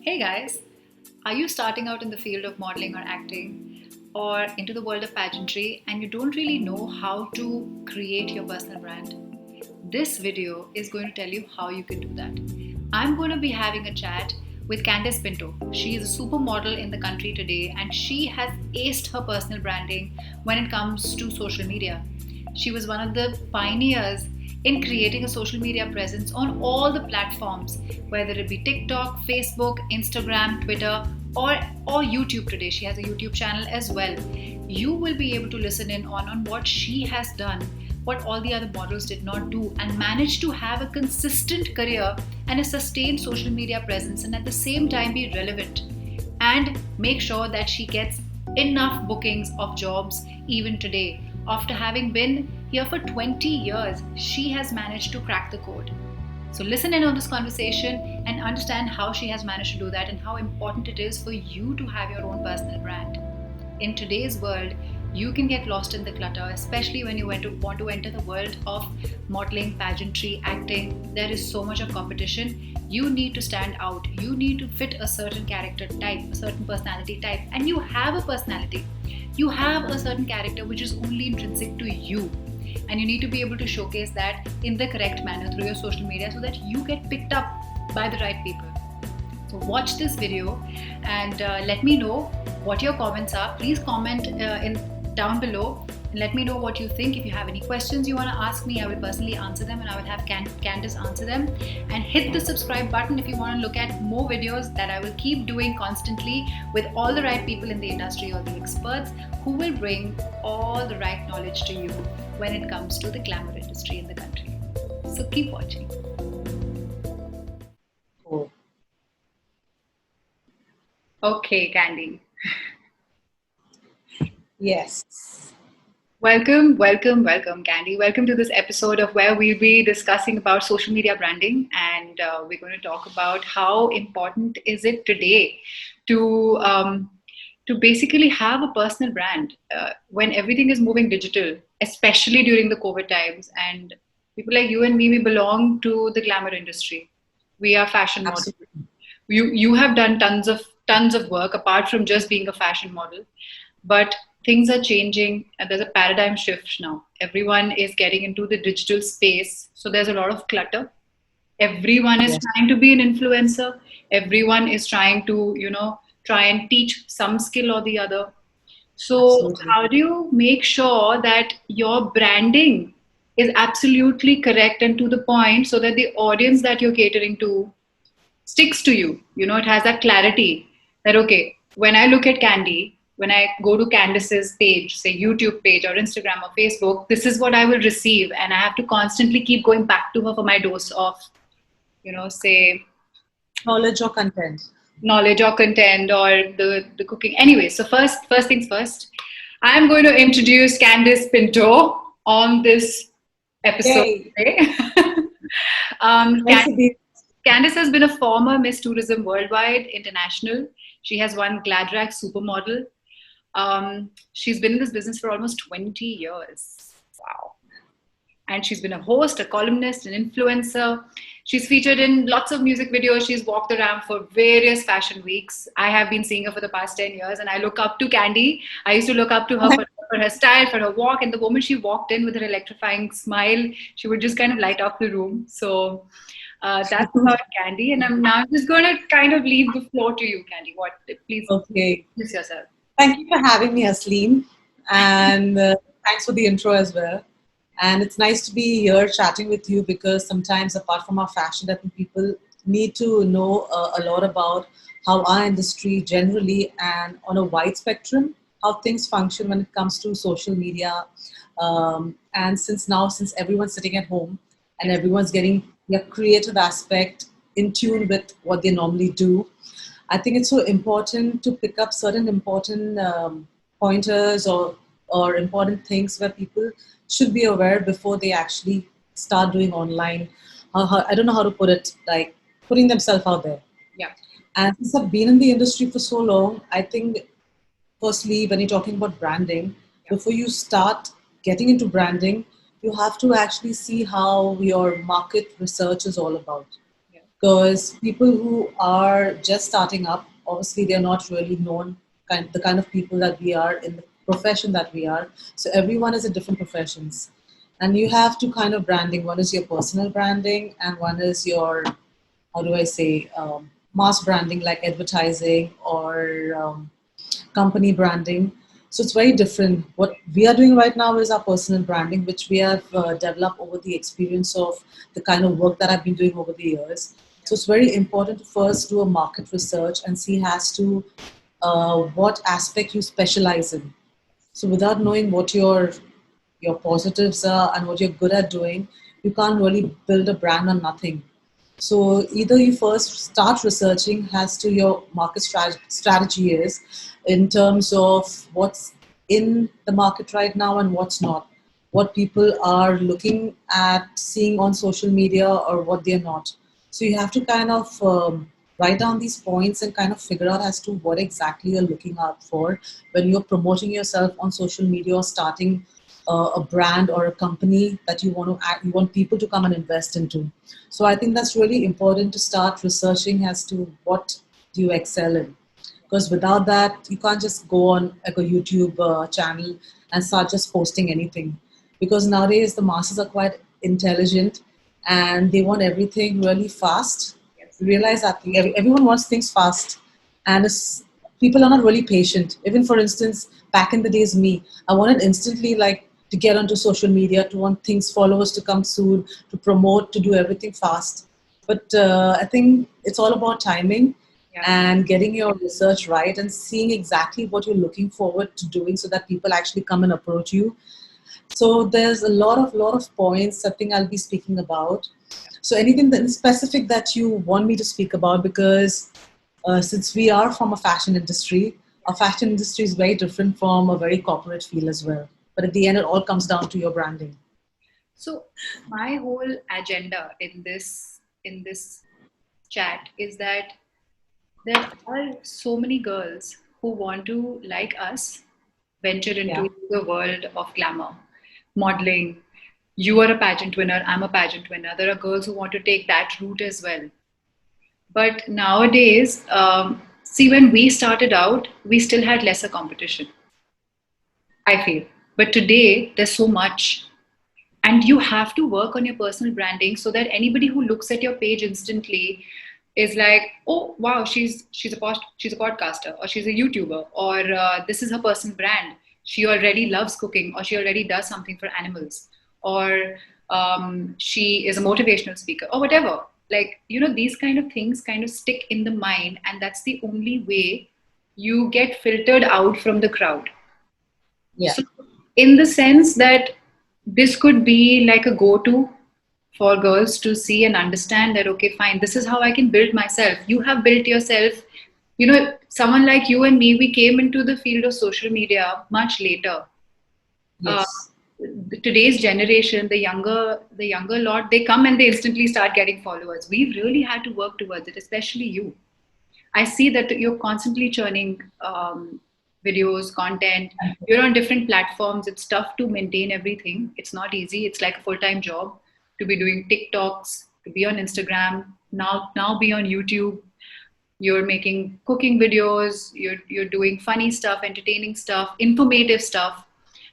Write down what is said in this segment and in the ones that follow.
Hey guys, are you starting out in the field of modeling or acting or into the world of pageantry and you don't really know how to create your personal brand? This video is going to tell you how you can do that. I'm going to be having a chat with Candice Pinto. She is a supermodel in the country today and she has aced her personal branding when it comes to social media. She was one of the pioneers in creating a social media presence on all the platforms, whether it be TikTok, Facebook, Instagram, Twitter, or YouTube today. She has a YouTube channel as well. You will be able to listen in on what she has done, what all the other models did not do, and manage to have a consistent career and a sustained social media presence, and at the same time be relevant and make sure that she gets enough bookings of jobs even today. After having been here for 20 years, she has managed to crack the code. So listen in on this conversation and understand how she has managed to do that and how important it is for you to have your own personal brand. In today's world, you can get lost in the clutter, especially when you want to enter the world of modeling, pageantry, acting. There is so much of competition. You need to stand out. You need to fit a certain character type, a certain personality type, and you have a personality. You have a certain character which is only intrinsic to you. And you need to be able to showcase that in the correct manner through your social media so that you get picked up by the right people. So watch this video and let me know what your comments are. Please comment down below and let me know what you think. If you have any questions you want to ask me, I will personally answer them and I will have Candice answer them. And hit the subscribe button if you want to look at more videos that I will keep doing constantly with all the right people in the industry or the experts who will bring all the right knowledge to you when it comes to the glamour industry in the country. So keep watching. Cool. Okay, Candy. Yes. Welcome, Candy. Welcome to this episode of where we'll be discussing about social media branding, and we're going to talk about how important is it today to basically have a personal brand when everything is moving digital, especially during the COVID times. And people like you and me, we belong to the glamour industry. We are fashion models. Absolutely. You have done tons of work apart from just being a fashion model, but things are changing and there's a paradigm shift now. Everyone is getting into the digital space, so there's a lot of clutter. Everyone is Yes. trying to be an influencer. Everyone is trying to try and teach some skill or the other. So Absolutely. how do you make sure that your branding is absolutely correct and to the point so that the audience that you're catering to sticks to you? It has that clarity that, okay, when I look at Candy, when I go to Candice's page, say YouTube page or Instagram or Facebook, this is what I will receive. And I have to constantly keep going back to her for my dose of, say, Knowledge or content. knowledge or content or the cooking. Anyway, so first things first, I'm going to introduce Candice Pinto on this episode Yay. today. Nice to be. Candice has been a former Miss Tourism Worldwide International. She has won GladRack Supermodel. She's been in this business for almost 20 years. Wow. And she's been a host, a columnist, an influencer. She's featured in lots of music videos. She's walked around for various fashion weeks. I have been seeing her for the past 10 years and I look up to Candy. I used to look up to her for her style, for her walk. And the moment she walked in with her electrifying smile, she would just kind of light up the room. So that's about Candy. And I'm now just going to kind of leave the floor to you, Candy. Please Okay. introduce yourself. Thank you for having me, Asleen. And thanks for the intro as well. And it's nice to be here chatting with you because sometimes, apart from our fashion, I think people need to know a lot about how our industry generally and on a wide spectrum, how things function when it comes to social media. And since everyone's sitting at home and everyone's getting their creative aspect in tune with what they normally do, I think it's so important to pick up certain important pointers or important things where people should be aware before they actually start doing online. I don't know how to put it, like putting themselves out there. Yeah. And since I've been in the industry for so long, I think firstly, when you're talking about branding, before you start getting into branding, you have to actually see how your market research is all about. Yeah. because people who are just starting up, obviously they're not really known, the kind of people that we are in the profession that we are. So everyone is in different professions, and you have two kind of branding. One is your personal branding, and one is your, how do I say, mass branding, like advertising or company branding. So it's very different. What we are doing right now is our personal branding, which we have developed over the experience of the kind of work that I've been doing over the years. So it's very important to first do a market research and see as to what aspect you specialize in. So without knowing what your positives are and what you're good at doing, you can't really build a brand on nothing. So either you first start researching as to your market strategy is in terms of what's in the market right now and what's not, what people are looking at seeing on social media or what they're not. So you have to kind of write down these points and kind of figure out as to what exactly you're looking out for when you're promoting yourself on social media or starting a brand or a company that you want people to come and invest into. So I think that's really important to start researching as to what do you excel in, because without that you can't just go on like a YouTube channel and start just posting anything, because nowadays the masses are quite intelligent and they want everything really fast. You realize that everyone wants things fast, and people are not really patient. Even for instance, back in the days, me, I wanted instantly, like, to get onto social media, to want things, followers to come soon, to promote, to do everything fast. But I think it's all about timing and getting your research right and seeing exactly what you're looking forward to doing so that people actually come and approach you. So there's a lot of points I think I'll be speaking about. So anything that specific that you want me to speak about, because since we are from a fashion industry, our fashion industry is very different from a very corporate feel as well. But at the end, it all comes down to your branding. So my whole agenda in this chat is that there are so many girls who want to, like us, venture Yeah. into the world of glamour, modeling. You are a pageant winner, I'm a pageant winner. There are girls who want to take that route as well. But nowadays, see, when we started out, we still had lesser competition, I feel. But today, there's so much. And you have to work on your personal branding so that anybody who looks at your page instantly is like, oh wow, she's a podcaster, or she's a YouTuber, or this is her personal brand. She already loves cooking, or she already does something for animals, or she is a motivational speaker, or whatever. Like, these kind of things kind of stick in the mind, and that's the only way you get filtered out from the crowd. Yeah. So, in the sense that this could be like a go to for girls to see and understand that, okay, fine, this is how I can build myself. You have built yourself. Someone like you and me, we came into the field of social media much later. Uh, Yes. Today's generation, the younger lot, they come and they instantly start getting followers. We've really had to work towards it, especially you. I see that you're constantly churning videos, content. You're on different platforms. It's tough to maintain everything. It's not easy. It's like a full-time job to be doing TikToks, to be on Instagram, now be on YouTube. You're making cooking videos. You're doing funny stuff, entertaining stuff, informative stuff.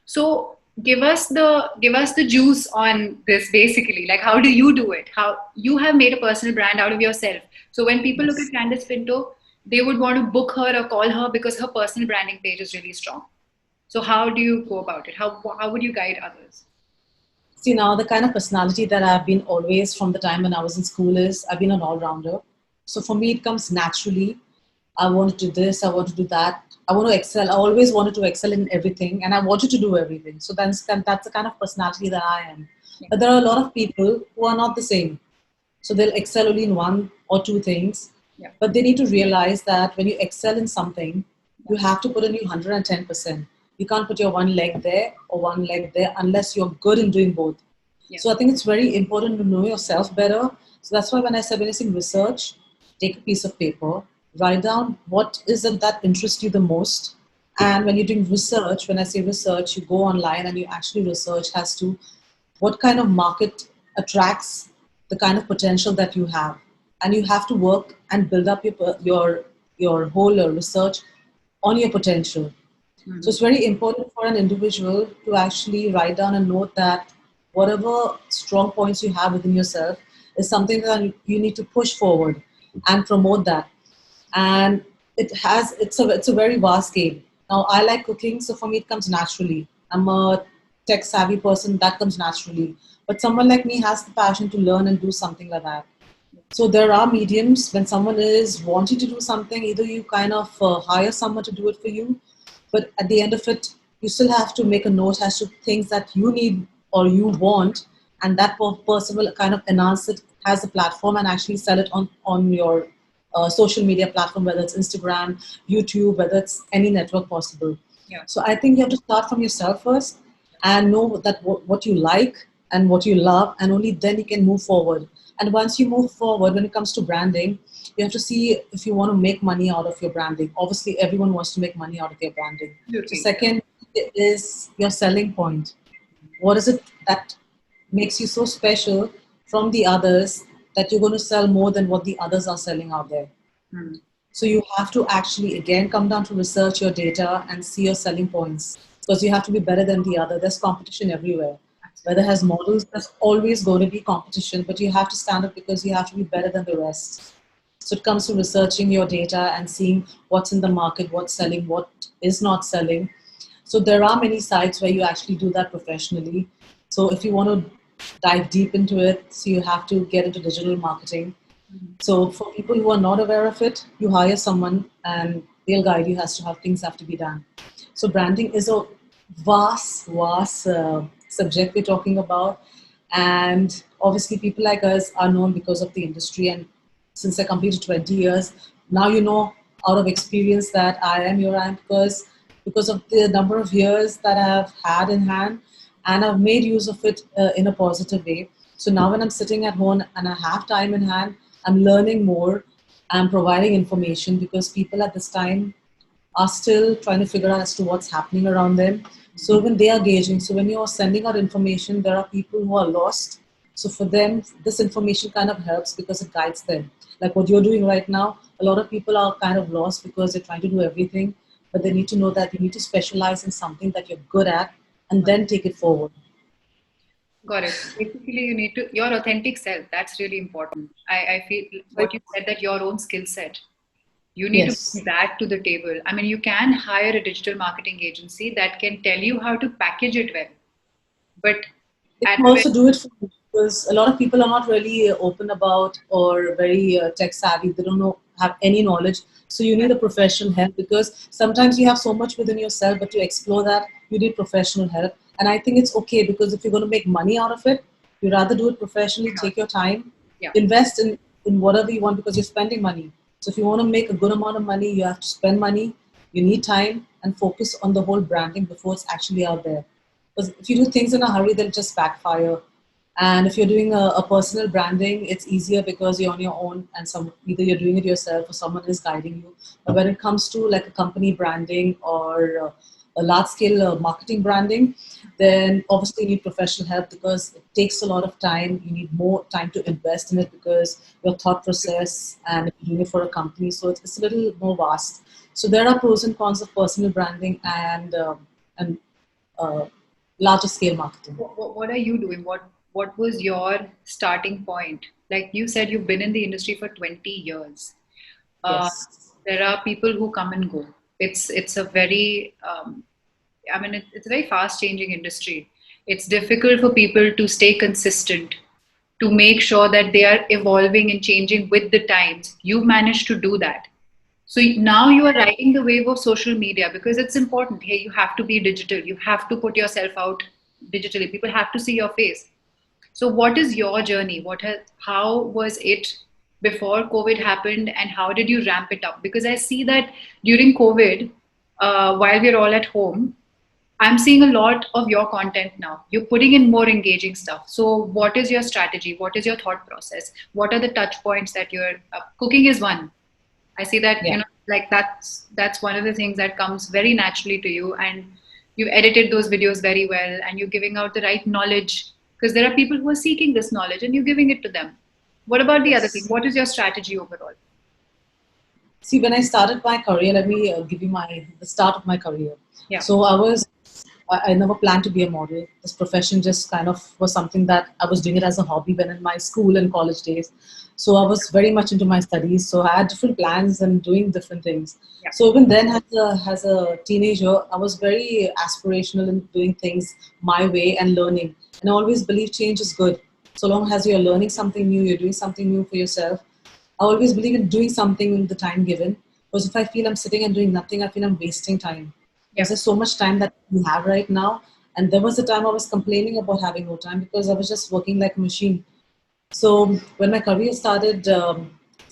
So give us the juice on this, basically. Like, how do you do it? How you have made a personal brand out of yourself. So when people look Yes. at Candice Pinto, they would want to book her or call her because her personal branding page is really strong. So how do you go about it? How would you guide others? See, now the kind of personality that I've been always from the time when I was in school is I've been an all rounder. So for me, it comes naturally. I want to do this, I want to do that. I want to excel. I always wanted to excel in everything, and I wanted to do everything. So that's the kind of personality that I am. Yeah. But there are a lot of people who are not the same. So they'll excel only in one or two things. Yeah. But they need to realize that when you excel in something, Yeah. you have to put in your 110%. You can't put your one leg there or one leg there unless you're good in doing both. Yeah. So I think it's very important to know yourself better. So that's why when I said when you're saying research, take a piece of paper, write down what is it that interests you the most. And when you're doing research, when I say research, you go online and you actually research as to what kind of market attracts the kind of potential that you have. and you have to work and build up your whole research on your potential. So it's very important for an individual to actually write down a note that whatever strong points you have within yourself is something that you need to push forward and promote that. And it's a very vast game. Now I like cooking, so for me it comes naturally. I'm a tech savvy person, that comes naturally. But someone like me has the passion to learn and do something like that. So there are mediums when someone is wanting to do something, either you kind of hire someone to do it for you, but at the end of it, you still have to make a note as to things that you need or you want, and that person will kind of enhance it as a platform and actually sell it on your social media platform, whether it's Instagram, YouTube, whether it's any network possible. Yeah. So I think you have to start from yourself first and know that what you like and what you love, and only then you can move forward. And once you move forward, when it comes to branding, you have to see if you want to make money out of your branding. Obviously, everyone wants to make money out of their branding. So second is your selling point. What is it that makes you so special from the others that you're going to sell more than what the others are selling out there? So you have to actually, again, come down to research your data and see your selling points, because you have to be better than the other. There's competition everywhere. Whether it has models, there's always going to be competition, but you have to stand up because you have to be better than the rest. So it comes to researching your data and seeing what's in the market, what's selling, what is not selling. So there are many sites where you actually do that professionally. So if you want to dive deep into it, so you have to get into digital marketing. So for people who are not aware of it, you hire someone and they'll guide you as to how things have to be done. So branding is a vast subject we're talking about. And obviously people like us are known because of the industry. And since I completed 20 years, now you know out of experience that I am your aunt because of the number of years that I have had in hand, and I've made use of it in a positive way. So now when I'm sitting at home and I have time in hand, I'm learning more, I'm providing information, because people at this time are still trying to figure out as to what's happening around them. So when they are gauging, so when you're sending out information, there are people who are lost. So for them, this information kind of helps because it guides them. Like what you're doing right now, a lot of people are kind of lost because they're trying to do everything, but they need to know that you need to specialize in something that you're good at and then take it forward. Got it. Basically, you need to, your authentic self, that's really important. I feel what you said, that your own skill set, you need to Yes. bring that to the table. I mean, you can hire a digital marketing agency that can tell you how to package it well, but They at can the very, also do it for you, because a lot of people are not really open about or very tech savvy. They don't know have any knowledge. So you need a professional help, because sometimes you have so much within yourself, but to explore that, you need professional help. And I think it's okay, because if you're going to make money out of it, you rather do it professionally. Take your time, yeah, invest in whatever you want, because you're spending money. So if you want to make a good amount of money, you have to spend money. You need time and focus on the whole branding before it's actually out there. Because if you do things in a hurry, they'll just backfire. And if you're doing a personal branding, it's easier because you're on your own, and either you're doing it yourself or someone is guiding you. But when it comes to like a company branding or a large scale marketing branding, then obviously you need professional help, because it takes a lot of time. You need more time to invest in it, because your thought process and you're doing it for a company, so it's a little more vast. So there are pros and cons of personal branding and uh, larger scale marketing. what are you doing? What was your starting point? Like you said, you've been in the industry for 20 years. Uh, Yes. there are people who come and go. It's a very I mean, it's a very fast changing industry. It's difficult for people to stay consistent, to make sure that they are evolving and changing with the times. You managed to do that. So now you are riding the wave of social media because it's important. Hey, you have to be digital. You have to put yourself out digitally. People have to see your face. So what is your journey? How was it before COVID happened, and how did you ramp it up? Because I see that during COVID, while we're all at home, I'm seeing a lot of your content now. You're putting in more engaging stuff. So, what is your strategy? What is your thought process? What are the touch points that you're cooking is one. I see that, Yeah. like that's one of the things that comes very naturally to you, and you've edited those videos very well, and you're giving out the right knowledge because there are people who are seeking this knowledge, and you're giving it to them. What about the other thing? Yes. What is your strategy overall? See, when I started my career, let me give you my the start of my career. Yeah. So I never planned to be a model. This profession just kind of was something that I was doing it as a hobby when in my school and college days. So I was very much into my studies. So I had different plans and doing different things. Yeah. So even then, as a teenager, I was very aspirational in doing things my way and learning. And I always believe change is good. So long as you're learning something new, you're doing something new for yourself. I always believe in doing something in the time given. Because if I feel I'm sitting and doing nothing, I feel I'm wasting time. Because Yeah. there's so much time that we have right now. And there was a time I was complaining about having no time because I was just working like a machine. So when my career started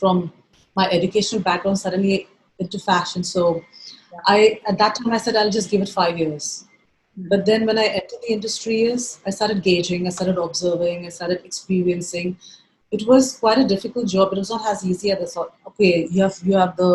from my educational background suddenly into fashion, so Yeah. I at that time I said I'll just give it 5 years. But then when I entered the industry, is I started gauging, I started observing, I started experiencing. It was quite a difficult job. It was not as easy as I thought. Okay, you have the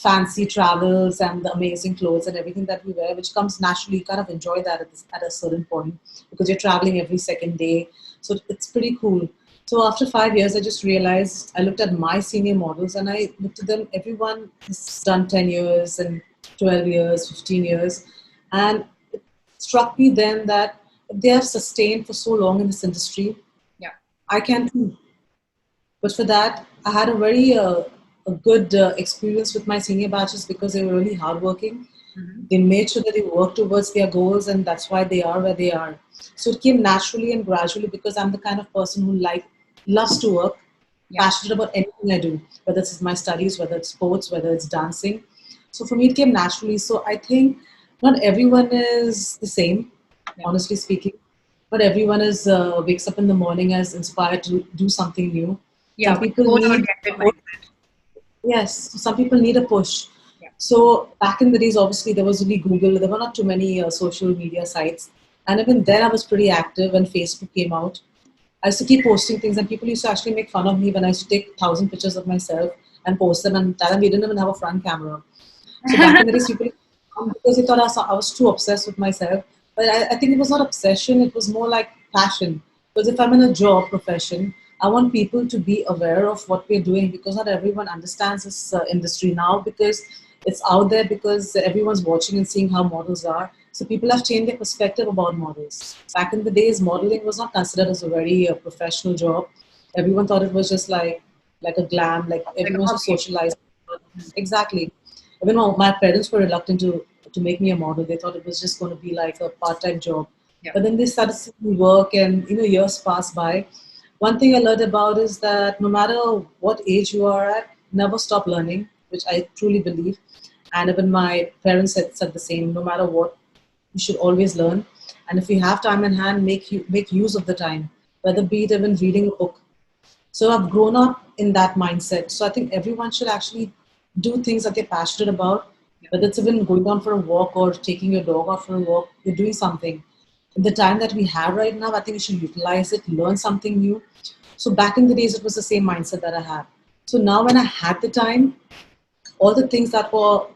fancy travels and the amazing clothes and everything that we wear, which comes naturally. You kind of enjoy that at a certain point because you're traveling every second day. So it's pretty cool. So after 5 years, I just realized I looked at my senior models and I looked at them. Everyone has done 10 years and 12 years, 15 years. And it struck me then that if they have sustained for so long in this industry, Yeah. I can too. But for that, I had a good experience with my senior batches because they were really hardworking. Mhm. They made sure that they worked towards their goals, and that's why they are where they are. So it came naturally and gradually because I'm the kind of person who loves to work, Yeah. passionate about anything I do, whether it's my studies, whether it's sports, whether it's dancing. So for me, it came naturally. So I think not everyone is the same, Yeah. honestly speaking. Not everyone is wakes up in the morning as inspired to do something new. Yeah. Some With people need a goal-oriented push. mindset. Yes, some people need a push. Yeah. So back in the days, obviously there was only Google. There were not too many social media sites, and even then I was pretty active when Facebook came out. I used to keep posting things, and people used to actually make fun of me when I used to take 1,000 pictures of myself and post them. And that time we didn't even have a front camera. So back in the days, people because they thought I was too obsessed with myself. But I think it was not obsession; it was more like passion. Because if I'm in a job profession, I want people to be aware of what we're doing because not everyone understands this industry now because it's out there because everyone's watching and seeing how models are. So people have changed their perspective about models. Back in the days, modeling was not considered as a very professional job. Everyone thought it was just like a glam, like Like a everyone's just hobby. socialized. Exactly. Even my parents were reluctant to make me a model. They thought it was just going to be like a part-time job. Yeah. But then they started seeing me work, and years passed by. One thing I learned about is that no matter what age you are at, never stop learning, which I truly believe. And even my parents said the same. No matter what, you should always learn. And if you have time in hand, make use of the time, whether be it even reading a book. So I've grown up in that mindset. So I think everyone should actually do things that they're passionate about, Yeah. whether it's even going on for a walk or taking your dog out for a walk, you're doing something. In the time that we have right now, I think we should utilize it, learn something new. So back in the days, it was the same mindset that I had. So now when I had the time, all the things that were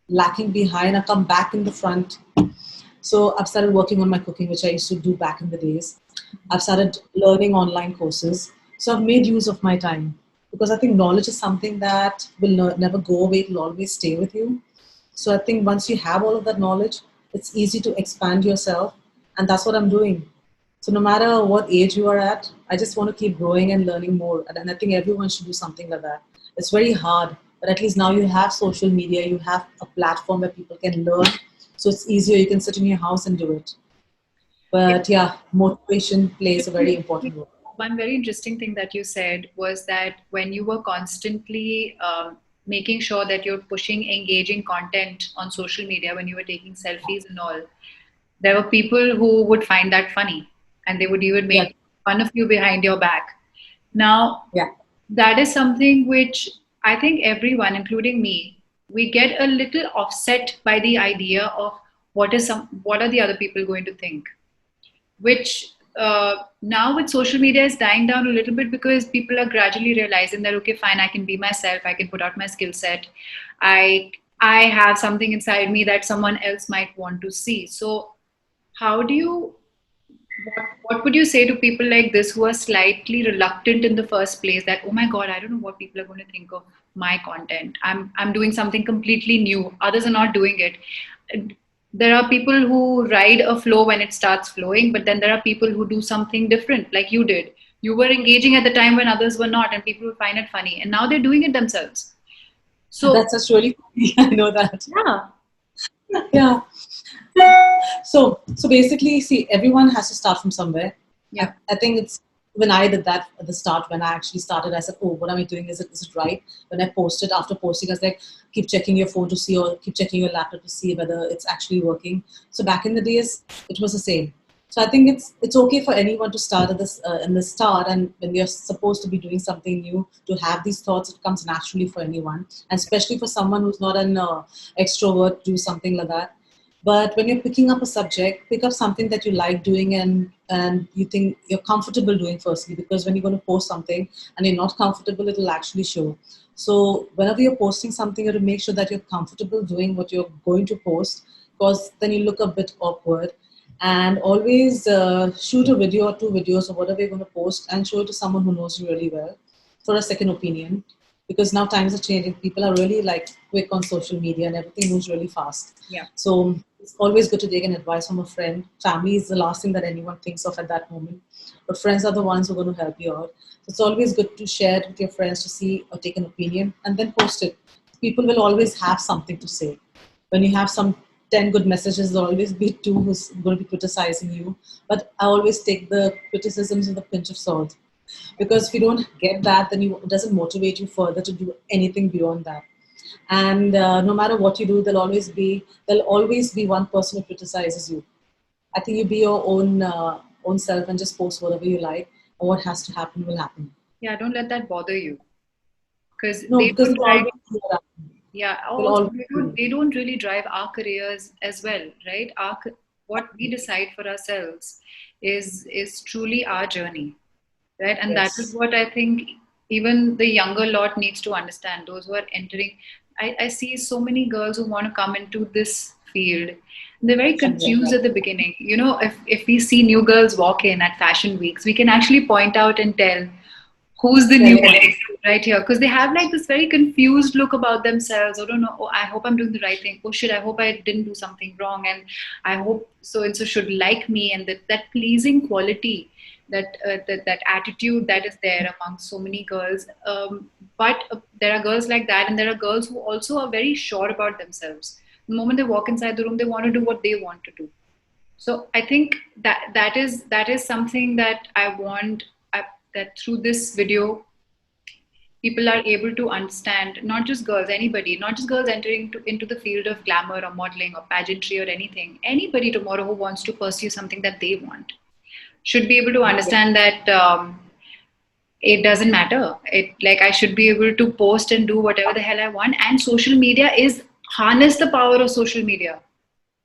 lacking behind, I come back in the front. So I've started working on my cooking, which I used to do back in the days. I've started learning online courses. So I've made use of my time because I think knowledge is something that will never go away. It will always stay with you. So I think once you have all of that knowledge, it's easy to expand yourself. And that's what I'm doing. So no matter what age you are at, I just want to keep growing and learning more. And I think everyone should do something like that. It's very hard, but at least now you have social media, you have a platform where people can learn. So it's easier. You can sit in your house and do it. Yeah. But yeah, motivation plays a very important role. One very interesting thing that you said was that when you were constantly making sure that you're pushing engaging content on social media, when you were taking selfies and all, there were people who would find that funny and they would even Yeah, make fun of you behind your back. Now, yeah, that is something which I think everyone, including me, we get a little offset by the idea of what are the other people going to think, which now with social media is dying down a little bit because people are gradually realizing that okay, fine, I can be myself, I can put out my skill set, i I have something inside me that someone else might want to see. So how do you What would you say to people like this who are slightly reluctant in the first place that, oh my God, I don't know what people are going to think of my content. I'm doing something completely new. Others are not doing it. There are people who ride a flow when it starts flowing, but then there are people who do something different, like you did. You were engaging at the time when others were not, and people would find it funny. And now they're doing it themselves. So, That's just really funny. I know that. yeah, Yeah. So basically, see, everyone has to start from somewhere. yeah, I think it's when I did that at the start, when I actually started, I said, oh, what am I doing? Is it right? When I posted, after posting, I was like, keep checking your phone to see, or keep checking your laptop to see whether it's actually working. So back in the days, it was the same. So I think it's okay for anyone to start at this in the start, and when you're supposed to be doing something new, to have these thoughts, it comes naturally for anyone, and especially for someone who's not an extrovert, do something like that. But when you're picking up a subject, pick up something that you like doing, and you think you're comfortable doing, firstly, because when you're going to post something and you're not comfortable, it'll actually show. So whenever you're posting something, you have to make sure that you're comfortable doing what you're going to post, because then you look a bit awkward. And always shoot a video or two videos or whatever you're going to post, and show it to someone who knows you really well for a second opinion, because now times are changing. People are really like quick on social media, and everything moves really fast. yeah. So it's always good to take an advice from a friend. Family is the last thing that anyone thinks of at that moment, but friends are the ones who are going to help you out. So it's always good to share it with your friends, to see or take an opinion, and then post it. People will always have something to say. When you have some 10 good messages, there'll always be two who's going to be criticizing you. But I always take the criticisms with a pinch of salt, because if you don't get that, then it doesn't motivate you further to do anything beyond that. And no matter what you do, there'll always be one person who criticizes you. I think you be your own self, and just post whatever you like, and what has to happen will happen. Yeah, don't let that bother you because No, they because don't they'll drive. always do that. Yeah, They'll also always do it. they don't really drive our careers as well, right? What we decide for ourselves is truly our journey, right? And that is Yes. what I think even the younger lot needs to understand. Those who are entering, I see so many girls who want to come into this field. They're very confused at the beginning. You know, if we see new girls walk in at fashion weeks, we can actually point out and tell who's the new one Correct. right here because they have like this very confused look about themselves. I don't know. Oh, I hope I'm doing the right thing. Oh shit, I hope I didn't do something wrong, and I hope so and so should like me, and that pleasing quality, that attitude that is there among so many girls. But there are girls like that, and there are girls who also are very sure about themselves. The moment they walk inside the room, they want to do what they want to do. So I think that is something that I want that through this video people are able to understand, not just girls, anybody, not just girls entering into the field of glamour or modeling or pageantry or anything. Anybody tomorrow who wants to pursue something that they want should be able to understand that it doesn't matter. It like I should be able to post and do whatever the hell I want. And social media is harness the power of social media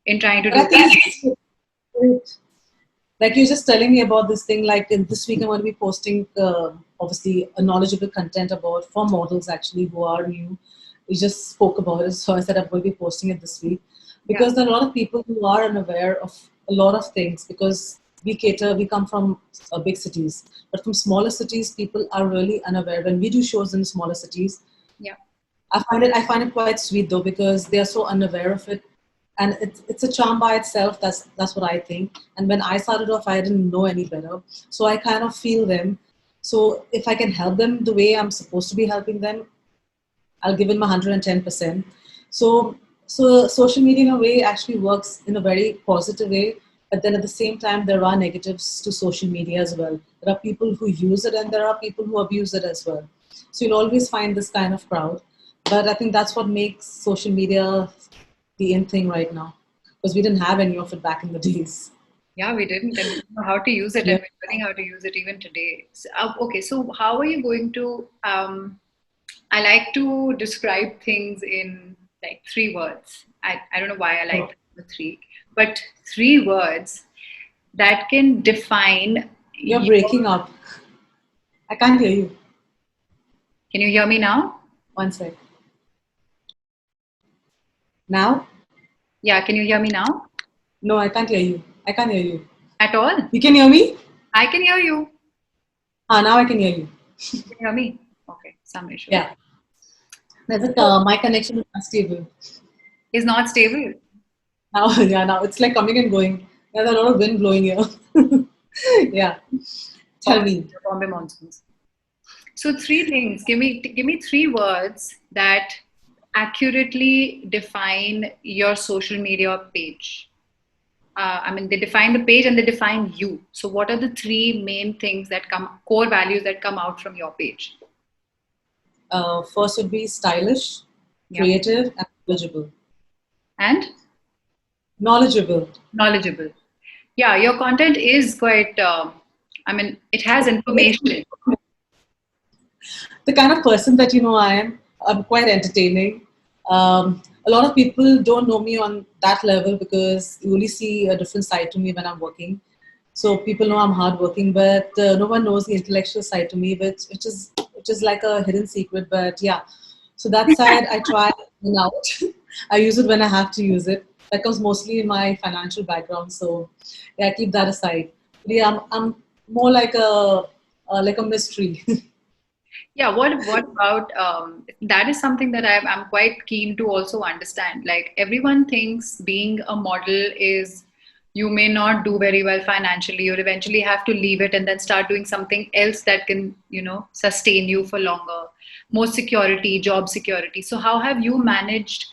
in trying to But I do think that. it's like you're just telling me about this thing. Like in this week, I'm going to be posting obviously a knowledgeable content about for models actually who are new. We just spoke about it, so I said I'm going to be posting it this week, Yeah. because there are a lot of people who are unaware of a lot of things, because we come from big cities, but from smaller cities, people are really unaware. When we do shows in smaller cities, Yeah. I find it quite sweet though, because they are so unaware of it, and it's a charm by itself. That's what I think. And when I started off, I didn't know any better, so I kind of feel them. So if I can help them the way I'm supposed to be helping them, I'll give it my 110%. So social media in a way actually works in a very positive way, but then at the same time there are negatives to social media as well. There are people who use it, and there are people who abuse it as well. So you'll always find this kind of crowd. But I think that's what makes social media the in thing right now, because we didn't have any of it back in the days. Yeah, we didn't, and we didn't know how to use it, Yeah. and we're learning how to use it even today. So, okay, so how are you going to? I like to describe things in like 3 words. I don't know why I like Oh, the three, but 3 words that can define you're your. breaking up. I can't hear you. Can you hear me now? One sec. Now? Yeah, can you hear me now? No, I can't hear you. I can't hear you. At all? You can hear me? I can hear you. Now I can hear you. You can hear me? Okay, some issue. Yeah. There's a, So, my connection is unstable. is not stable. Now, yeah, now it's like coming and going. There's a lot of wind blowing here. Yeah. Tell Bombay, me. Bombay monsoons. So three things. Give me three words that accurately define your social media page. I mean, they define the page and they define you. So what are the three main things that come, core values that come out from your page? First would be stylish, Yeah. creative, and knowledgeable. And Knowledgeable. knowledgeable. Yeah, your content is quite, I mean, it has information. The kind of person that you know I am. I'm quite entertaining. A lot of people don't know me on that level because you only see a different side to me when I'm working. So people know I'm hardworking, but no one knows the intellectual side to me, which is like a hidden secret. But yeah, so that side I try and out. I use it when I have to use it. That comes mostly in my financial background, so yeah, I keep that aside. But yeah, I'm more like a mystery. Yeah, what about that is something that I'm quite keen to also understand. Like everyone thinks being a model is you may not do very well financially. You'll eventually have to leave it and then start doing something else that can, sustain you for longer. More security, job security. So how have you managed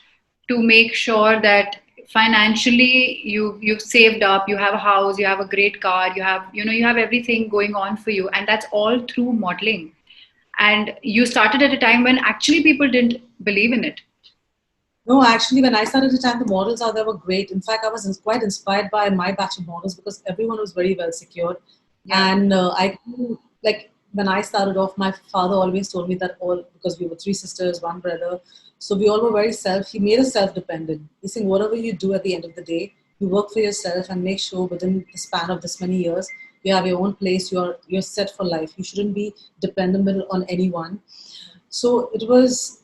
to make sure that financially you've saved up, you have a house, you have a great car, you have everything going on for you, and that's all through modeling, and you started at a time when actually people didn't believe in it. No, actually, when I started the time, the models out there were great. In fact, I was quite inspired by my batch of models because everyone was very well secured. Yeah. And like when I started off, my father always told me that all, because we were three sisters, one brother, so we all were very he made us self-dependent. He's saying, whatever you do at the end of the day, you work for yourself and make sure within the span of this many years, you have your own place, you're set for life. You shouldn't be dependable on anyone. So it was,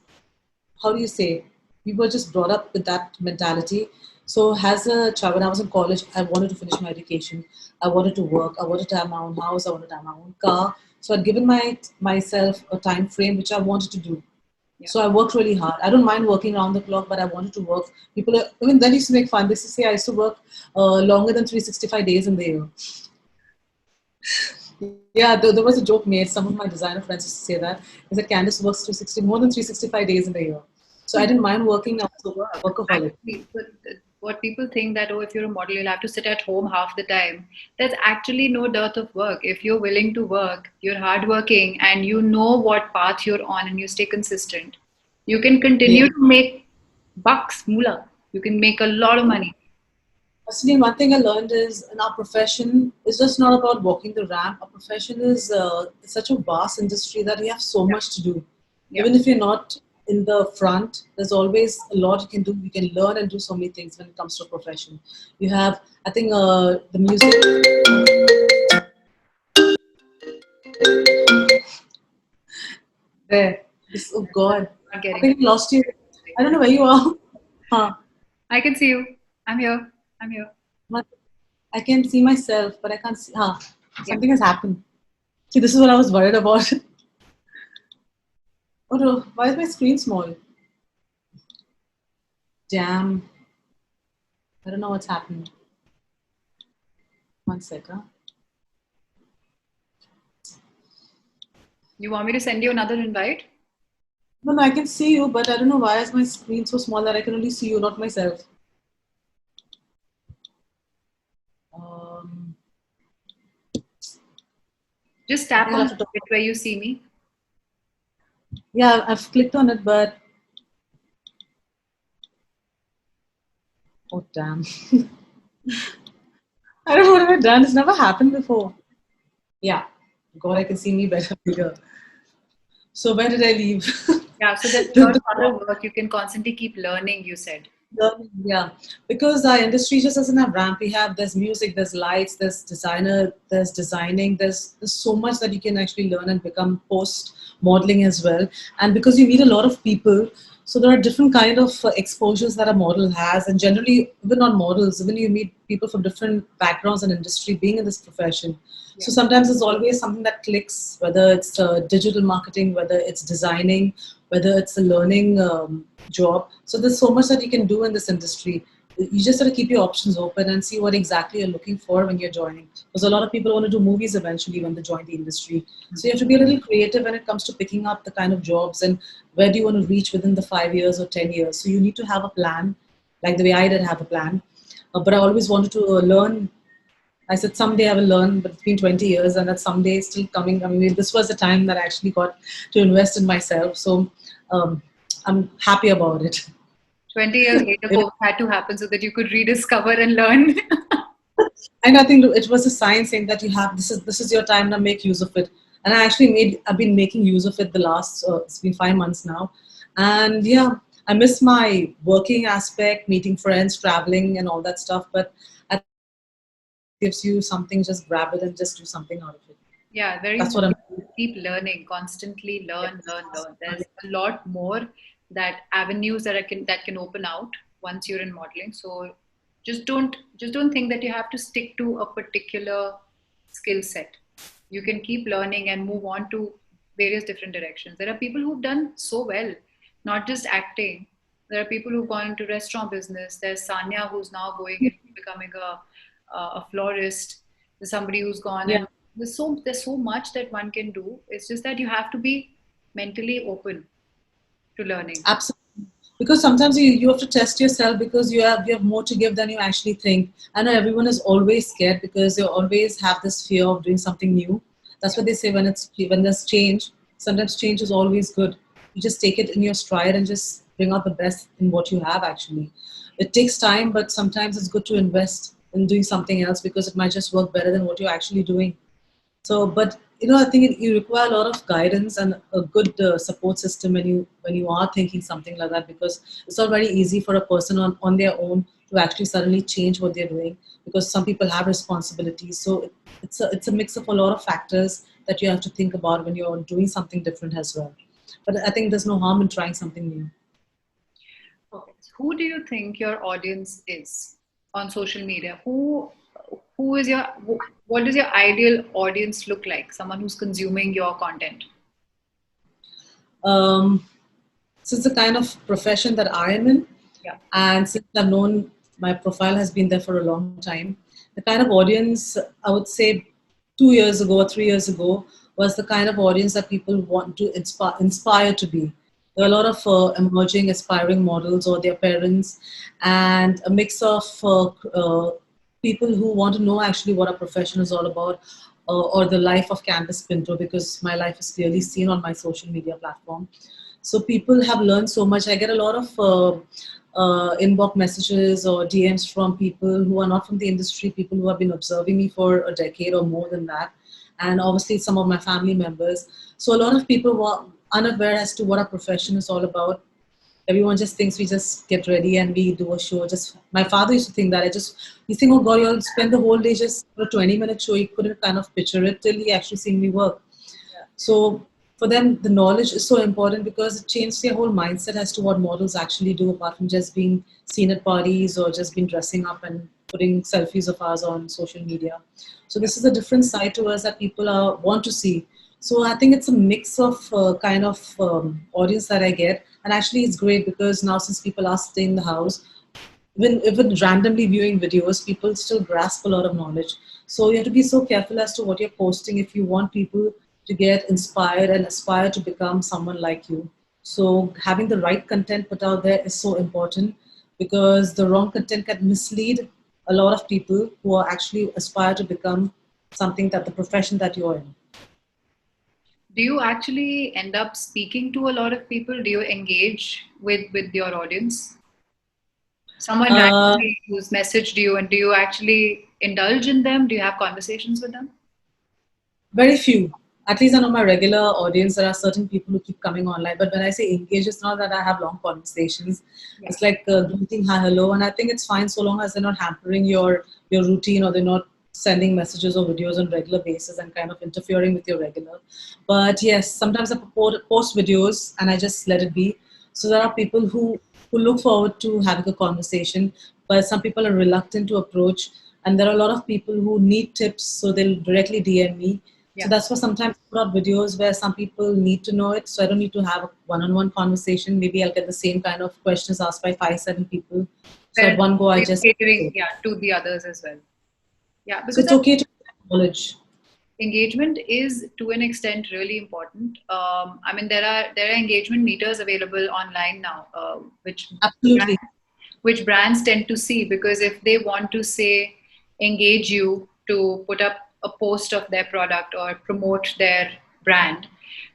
how do you say, we were just brought up with that mentality. So as a child, when I was in college, I wanted to finish my education. I wanted to work. I wanted to have my own house. I wanted to have my own car. So I'd given myself a time frame which I wanted to do. Yeah. So I worked really hard. I don't mind working around the clock, but I wanted to work. Even then used to make fun. They used to say I used to work longer than 365 days in the year. Yeah, there was a joke made. Some of my designer friends used to say that. They said Candice works more than 365 days in the year. So I didn't mind working. I was a workaholic. Actually, but what people think that, oh, if you're a model, you'll have to sit at home half the time. There's actually no dearth of work. If you're willing to work, you're hardworking, and you know what path you're on, and you stay consistent, you can continue Yeah. to make bucks, moolah. You can make a lot of money. Personally, one thing I learned is in our profession, it's just not about walking the ramp. Our profession is such a vast industry that you have so Yeah. much to do. Yeah. Even if you're not in the front, there's always a lot you can do. You can learn and do so many things when it comes to a profession. You have, I think, the music. There. Oh God. Not I getting think it. we lost you. I don't know where you are. Huh. I can see you. I'm here. I'm here. But I can see myself, but I can't see. Yeah. Something has happened. See, this is what I was worried about. Oh no, why is my screen small? Damn. I don't know what's happened. One second. You want me to send you another invite? No, I can see you, but I don't know why is my screen so small that I can only see you, not myself. Um, Just I tap think I'll on have to talk. it where you see me. Yeah, I've clicked on it, but oh damn. I don't know what I've done. It's never happened before. Yeah. God, I can see me better bigger. So where did I leave? Yeah, so there's a lot The- of other work. You can constantly keep learning, you said. Yeah, because our industry just doesn't have ramp. There's music, there's lights, there's designer, there's designing, there's so much that you can actually learn and become post modeling as well. And because you meet a lot of people, so there are different kind of exposures that a model has, and generally even on models, when you meet people from different backgrounds and industry being in this profession. Yeah. So sometimes it's always something that clicks, whether it's digital marketing, whether it's designing, whether it's a learning job. So there's so much that you can do in this industry. You just got to keep your options open and see what exactly you're looking for when you're joining. Because a lot of people want to do movies eventually when they join the industry. So you have to be a little creative when it comes to picking up the kind of jobs and where do you want to reach within the 5 years or 10 years. So you need to have a plan, like the way I did have a plan. But I always wanted to learn. I said someday I will learn, but it's been 20 years and that someday is still coming. I mean, this was the time that I actually got to invest in myself. So I'm happy about it. 20 years later, COVID had to happen so that you could rediscover and learn. And I think it was a sign saying that you have this is your time, now make use of it. And I've been making use of it the last it's been 5 months now, and yeah, I miss my working aspect, meeting friends, traveling, and all that stuff. But I think gives you something, just grab it and just do something out of it. Yeah, very That's what I'm. important to keep learning, constantly learn, learn, learn. There's a lot more that avenues that can open out once you're in modeling. So just don't think that you have to stick to a particular skill set. You can keep learning and move on to various different directions. There are people who've done so well, not just acting. There are people who've gone into restaurant business. There's Sanya who's now going into becoming a florist. There's somebody who's gone, Yeah. and there's so much that one can do. It's just that you have to be mentally open to learning. Absolutely. Because sometimes you have to test yourself because you have more to give than you actually think. I know everyone is always scared because they always have this fear of doing something new. That's what they say when there's change. Sometimes change is always good. You just take it in your stride and just bring out the best in what you have actually. It takes time, but sometimes it's good to invest in doing something else because it might just work better than what you're actually doing. So, but I think you require a lot of guidance and a good support system when you are thinking something like that, because it's not very easy for a person on their own to actually suddenly change what they're doing, because some people have responsibilities. So it's a mix of a lot of factors that you have to think about when you're doing something different as well. But I think there's no harm in trying something new. Okay. Who do you think your audience is on social media? Who is your what does your ideal audience look like? Someone who's consuming your content. Um, since the kind of profession that I am in, Yeah. and since I've known my profile has been there for a long time, the kind of audience I would say 2 years ago or 3 years ago was the kind of audience that people want to inspire to be. There are a lot of emerging, aspiring models or their parents, and a mix of people who want to know actually what our profession is all about, or the life of Candice Pinto, because my life is clearly seen on my social media platform. So people have learned so much. I get a lot of inbox messages or DMs from people who are not from the industry, people who have been observing me for a decade or more than that, and obviously some of my family members. So a lot of people were unaware as to what our profession is all about. Everyone just thinks we just get ready and we do a show. Just my father used to think that you think, oh God, you'll spend the whole day just for a 20-minute show. He couldn't kind of picture it till he actually seen me work. So for them, the knowledge is so important because it changed their whole mindset as to what models actually do, apart from just being seen at parties or just being dressing up and putting selfies of us on social media. So this is a different side to us that people want to see. So I think it's a mix of kind of audience that I get, and actually it's great because now since people are staying in the house, even randomly viewing videos, people still grasp a lot of knowledge. So you have to be so careful as to what you're posting if you want people to get inspired and aspire to become someone like you. So having the right content put out there is so important, because the wrong content can mislead a lot of people who are actually aspire to become something that the profession that you're in. Do you actually end up speaking to a lot of people? Do you engage with your audience? Someone Uh, randomly who's messaged you, and do you actually indulge in them? Do you have conversations with them? Very few. At least I know my regular audience. There are certain people who keep coming online. But when I say engage, it's not that I have long conversations. Yeah. It's like greeting, hi, hello. And I think it's fine so long as they're not hampering your routine, or they're not sending messages or videos on regular basis and kind of interfering with your regular. But yes, sometimes I post videos and I just let it be. So there are people who look forward to having a conversation. but some people are reluctant to approach. And there are a lot of people who need tips, so they'll directly DM me. So Yeah. that's why sometimes I put out videos where some people need to know it. So I don't need to have a one-on-one conversation. Maybe I'll get the same kind of questions asked by 5, 7 people. So Fair at enough. one go, I So you're just catering, yeah, to the others as well. Yeah, so because it's okay to acknowledge. engagement is to an extent really important. I mean, there are engagement meters available online now, Absolutely. which brands tend to see, because if they want to say engage you to put up a post of their product or promote their brand,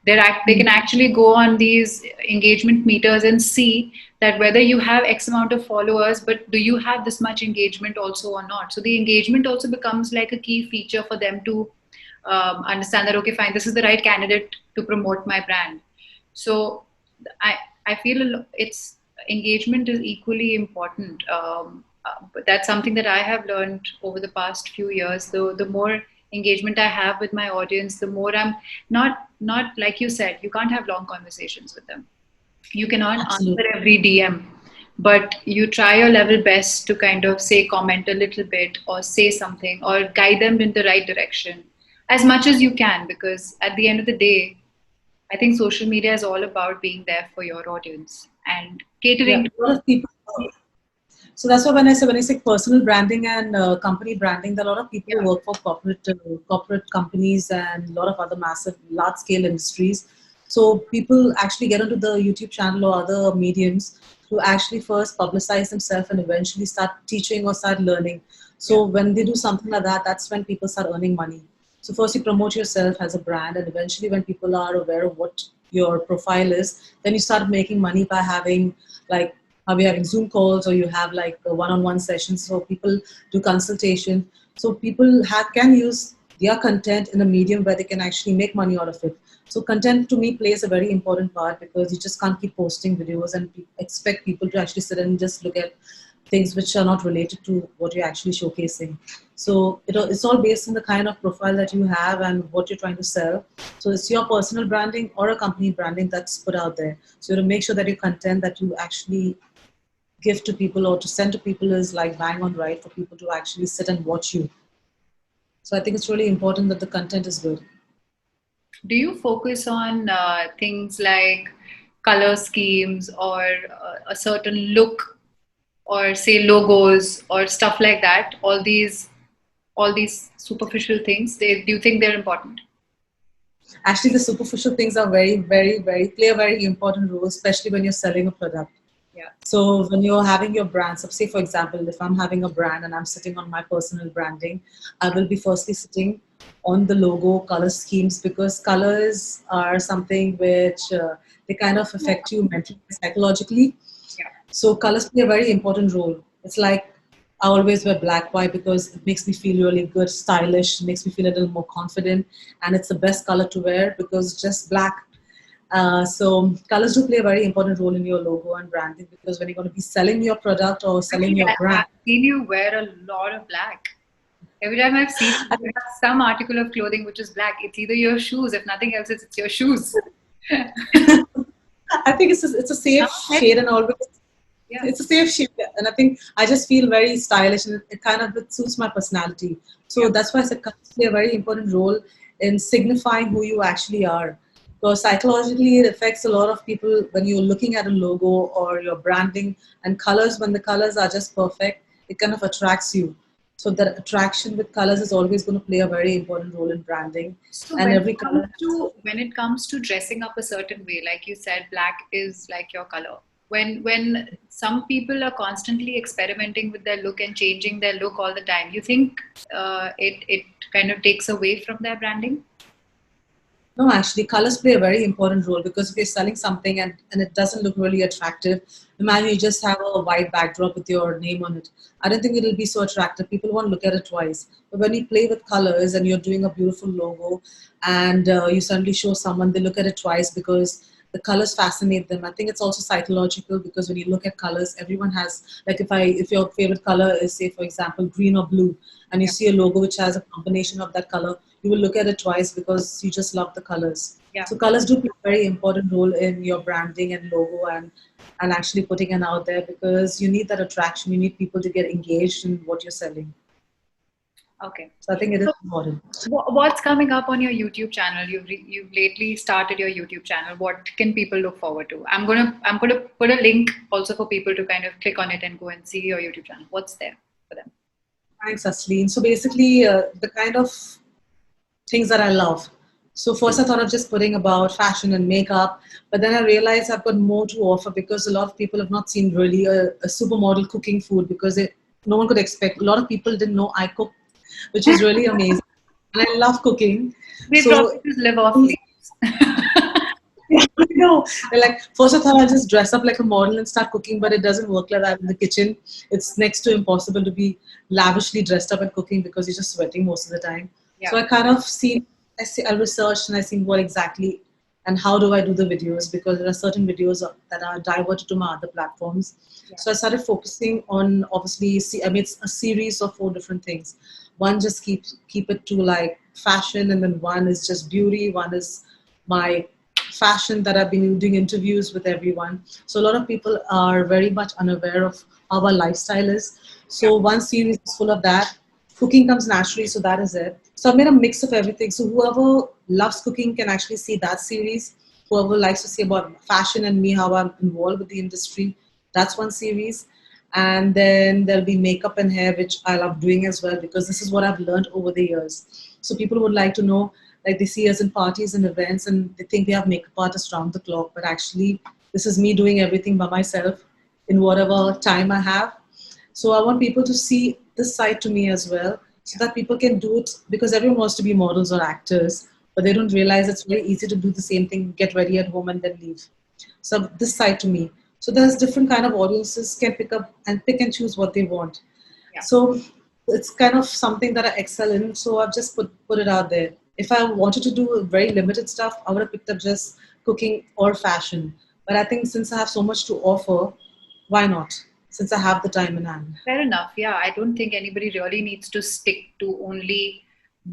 they can actually go on these engagement meters and see that whether you have X amount of followers, but do you have this much engagement also or not. So the engagement also becomes like a key feature for them to understand that, okay, fine, this is the right candidate to promote my brand. So I I feel it's engagement is equally important. But that's something that I have learned over the past few years. The more engagement I have with my audience, the more I'm not like you said, you can't have long conversations with them. You cannot Absolutely. answer every DM, but you try your level best to kind of say, comment a little bit or say something or guide them in the right direction as much as you can, because at the end of the day, I think social media is all about being there for your audience and Yeah. catering to. A lot of people. So that's why when I say personal branding and company branding, there are a lot of people who Yeah, work for corporate companies and a lot of other massive large scale industries. So people actually get onto the YouTube channel or other mediums to actually first publicize themselves and eventually start teaching or start learning. yeah. So when they do something like that, that's when people start earning money. So first you promote yourself as a brand, and eventually when people are aware of what your profile is, then you start making money by having like are we having Zoom calls or you have like one-on-one sessions. So people do consultation. So people can use their content in a medium where they can actually make money out of it. So content to me plays a very important part because you just can't keep posting videos and expect people to actually sit and just look at things which are not related to what you're actually showcasing. So it's all based on the kind of profile that you have and what you're trying to sell. So it's your personal branding or a company branding that's put out there. So to make sure that your content that you actually give to people or to send to people is like bang on right for people to actually sit and watch you. So I think it's really important that the content is good. Do you focus on things like color schemes or a certain look or say logos or stuff like that? All these superficial things. Do you think they're important? Actually, the superficial things are very, very, very play a very important role, especially when you're selling a product. Yeah. So when you're having your brand, so say for example, if I'm having a brand and I'm sitting on my personal branding, I will be firstly sitting on the logo color schemes because colors are something which they kind of affect you mentally, psychologically. Yeah. So colors play a very important role. It's like I always wear black. Why? Because it makes me feel really good, stylish, makes me feel a little more confident, and it's the best color to wear because it's just black. So colors do play a very important role in your logo and branding because when you're going to be selling your product or selling Actually, your I've brand, seen you wear a lot of black. Every time I've seen you, you have some article of clothing which is black. It's either your shoes. If nothing else, it's your shoes. I think it's a safe shade and always Yeah. it's a safe shade, and I think I just feel very stylish and it kind of it suits my personality. Yeah. So that's why I said colors play a very important role in signifying who you actually are. Because psychologically, it affects a lot of people when you're looking at a logo or your branding and colors. When the colors are just perfect, it kind of attracts you. So that attraction with colors is always going to play a very important role in branding. So And every color has when it comes to dressing up a certain way, like you said, black is like your color. When some people are constantly experimenting with their look and changing their look all the time, you think it kind of takes away from their branding? no, actually, colors play a very important role because if you're selling something and it doesn't look really attractive, imagine you just have a white backdrop with your name on it. I don't think it'll be so attractive. People won't look at it twice. But when you play with colors and you're doing a beautiful logo and you suddenly show someone, they look at it twice because the colors fascinate them. I think it's also psychological because when you look at colors, everyone has like if your favorite color is say for example green or blue, and you Yeah. see a logo which has a combination of that color, you will look at it twice because you just love the colors. Yeah. So colors do play a very important role in your branding and logo and actually putting it out there because you need that attraction. You need people to get engaged in what you're selling. Okay. So I think it is So, important. what's coming up on your YouTube channel? You've lately started your YouTube channel. What can people look forward to? I'm gonna put a link also for people to kind of click on it and go and see your YouTube channel. What's there for them? Thanks, Asleen. So basically, the kind of things that I love. So first I thought of just putting about fashion and makeup, but then I realized I've got more to offer because a lot of people have not seen really a supermodel cooking food because no one could expect. A lot of people didn't know I cook, which is really amazing. And I love cooking. They So probably just live off leaves. I know. They're like, first I thought I'll just dress up like a model and start cooking, but it doesn't work like that in the kitchen. It's next to impossible to be lavishly dressed up and cooking because you're just sweating most of the time. So Yeah. I kind of I researched and I seen what exactly and how do I do the videos because there are certain videos that are diverted to my other platforms. Yeah. So I started focusing on obviously, I mean, it's a series of 4 different things. One just keep it to like fashion, and then one is just beauty. One is my fashion that I've been doing interviews with everyone. So a lot of people are very much unaware of how our lifestyle is. Yeah. So one series is full of that. Cooking comes naturally, so that is it. So I made a mix of everything. So whoever loves cooking can actually see that series. Whoever likes to see about fashion and me, how I'm involved with the industry, that's one series. And then there'll be makeup and hair, which I love doing as well because this is what I've learned over the years. So people would like to know, like they see us in parties and events and they think we have makeup artists round the clock, but actually this is me doing everything by myself in whatever time I have. So I want people to see this side to me as well so that people can do it because everyone wants to be models or actors, but they don't realize it's very easy to do the same thing, get ready at home and then leave. So this side to me. So there's different kind of audiences can pick up and pick and choose what they want. Yeah. So it's kind of something that I excel in. So I've just put it out there. If I wanted to do very limited stuff, I would have picked up just cooking or fashion. But I think since I have so much to offer, why not? Since I have the time in hand. Fair enough. Yeah, I don't think anybody really needs to stick to only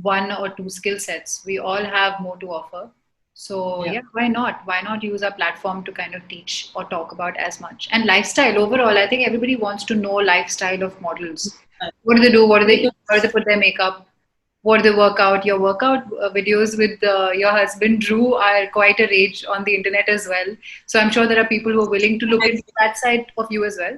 one or two skill sets. We all have more to offer. So, Yeah. yeah, why not? Why not use our platform to kind of teach or talk about as much? And lifestyle overall, I think everybody wants to know lifestyle of models. What do they do? What do they eat? Where do they put their makeup? What do they work out? Your workout videos with your husband Drew are quite a rage on the internet as well. So I'm sure there are people who are willing to look into that side of you as well.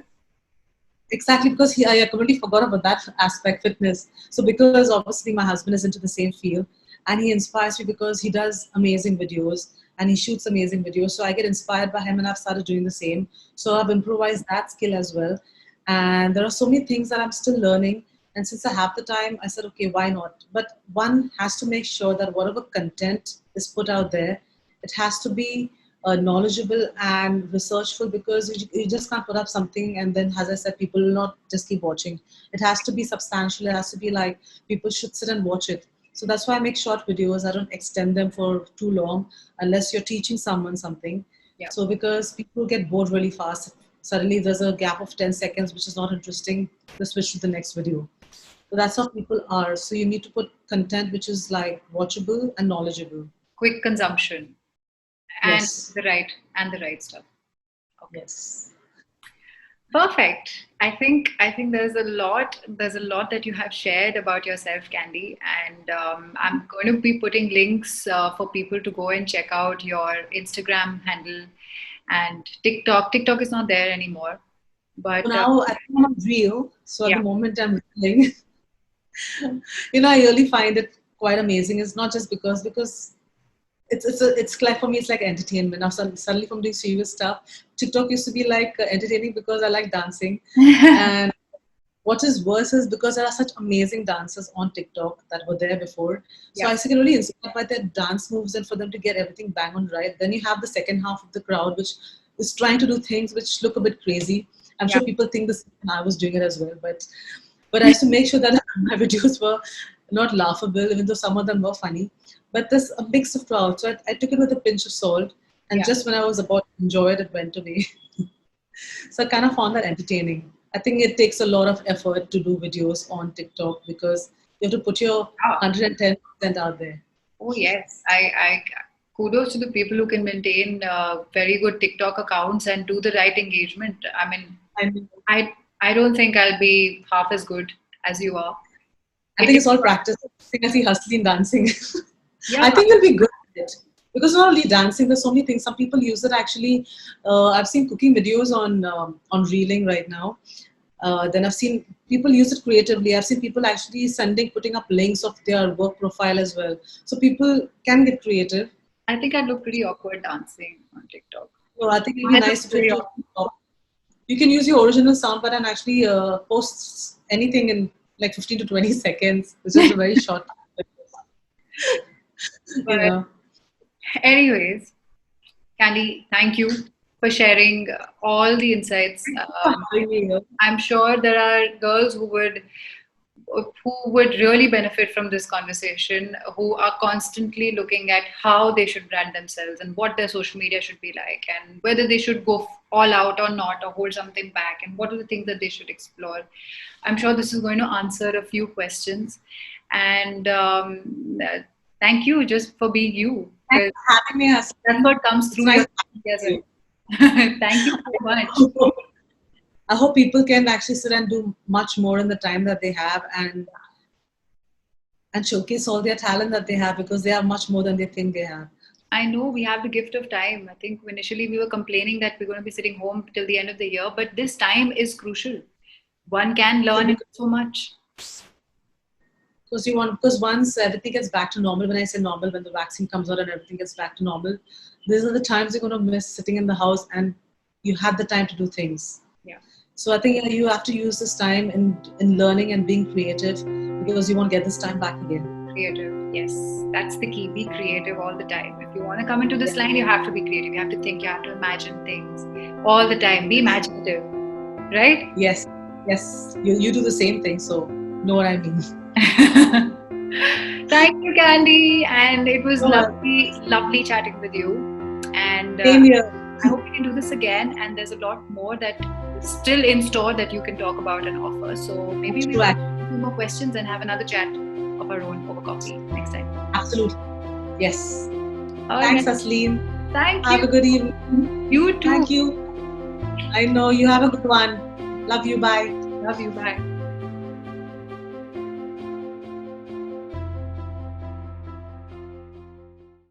Exactly, because I completely forgot about that aspect, fitness. So because obviously my husband is into the same field and he inspires me because he does amazing videos and he shoots amazing videos. So I get inspired by him and I've started doing the same. So I've improvised that skill as well. And there are so many things that I'm still learning. And since I have the time, I said, okay, why not? But one has to make sure that whatever content is put out there, it has to be knowledgeable and researchful because you just can't put up something and then, as I said, people will not just keep watching. It has to be substantial. It has to be like people should sit and watch it. So that's why I make short videos. I don't extend them for too long unless you're teaching someone something. Yeah. So because people get bored really fast. Suddenly there's a gap of 10 seconds, which is not interesting. They switch to the next video. So that's how people are. So you need to put content which is like watchable and knowledgeable. Quick consumption and Yes. the right stuff. Okay. Yes. Perfect. I think there's a lot that you have shared about yourself, Candy, and I'm going to be putting links for people to go and check out your Instagram handle and TikTok. TikTok is not there anymore, So but now I think I'm on reel. So at yeah, the moment I'm reeling. I really find it quite amazing. It's not just because it's like for me it's like entertainment. Now suddenly from doing serious stuff, TikTok used to be like entertaining because I like dancing, and what is worse is because there are such amazing dancers on TikTok that were there before. So yeah, I used to get really inspired by their dance moves and for them to get everything bang on right. Then you have the second half of the crowd which is trying to do things which look a bit crazy. I'm yeah. sure people think this and I was doing it as well, but I used to make sure that my videos were not laughable, even though some of them were funny. But there's a mix of crowd. So I took it with a pinch of salt. And Yeah. just when I was about to enjoy it, it went away. So I kind of found that entertaining. I think it takes a lot of effort to do videos on TikTok because You have to put your Ah, 110% out there. oh yes, I kudos to the people who can maintain very good TikTok accounts and do the right engagement. I mean, I mean, I don't think I'll be half as good as you are. I It think takes it's all work. practice. I think I see hustling dancing. Yeah, I think you'll be good at it. Because not only dancing, there's so many things. Some people use it actually. I've seen cooking videos on Reeling right now. Then I've seen people use it creatively. I've seen people actually putting up links of their work profile as well. So people can get creative. I think I look pretty awkward dancing on TikTok. So I think it'll be I look nice pretty to awkward. you can use your original soundbite and actually post anything in like 15 to 20 seconds, which is a very short. You But know. anyways, Candy, thank you for sharing all the insights. Thank you for having me here. I'm sure there are girls who would really benefit from this conversation, who are constantly looking at how they should brand themselves and what their social media should be like, and whether they should go all out or not, or hold something back, and what are the things that they should explore. I'm sure this is going to answer a few questions. And thank you just for being you, Thanks because for having me, that's Hassan. what comes It's through nice your talking to together. you. Thank you so much. I hope people can actually sit and do much more in the time that they have and showcase all their talent that they have because they have much more than they think they have. I know we have the gift of time. I think initially we were complaining that we're going to be sitting home till the end of the year, but this time is crucial. One can learn Because so much. because once everything gets back to normal, when I say normal, when the vaccine comes out and everything gets back to normal, these are the times you're going to miss sitting in the house and you have the time to do things. Yeah, So I think you have to use this time in learning and being creative because you won't get this time back again. creative. Yes, that's the key. Be creative all the time. If you want to come into this line, you have to be creative. You have to think, you have to imagine things all the time. Be imaginative, right? Yes, yes, you do the same thing. So know what I mean. Thank you, Candy. And it was So, lovely, lovely chatting with you. And same here. I hope we can do this again. And there's a lot more that is still in store that you can talk about and offer. So maybe we will True, have a few more questions and have another chat of our own over coffee next time. absolutely. Yes. All Thanks, right. Asleen. Thank Have a you. good evening. You too. Thank you. I know you have a good one. Love you. Bye. Love you. Bye.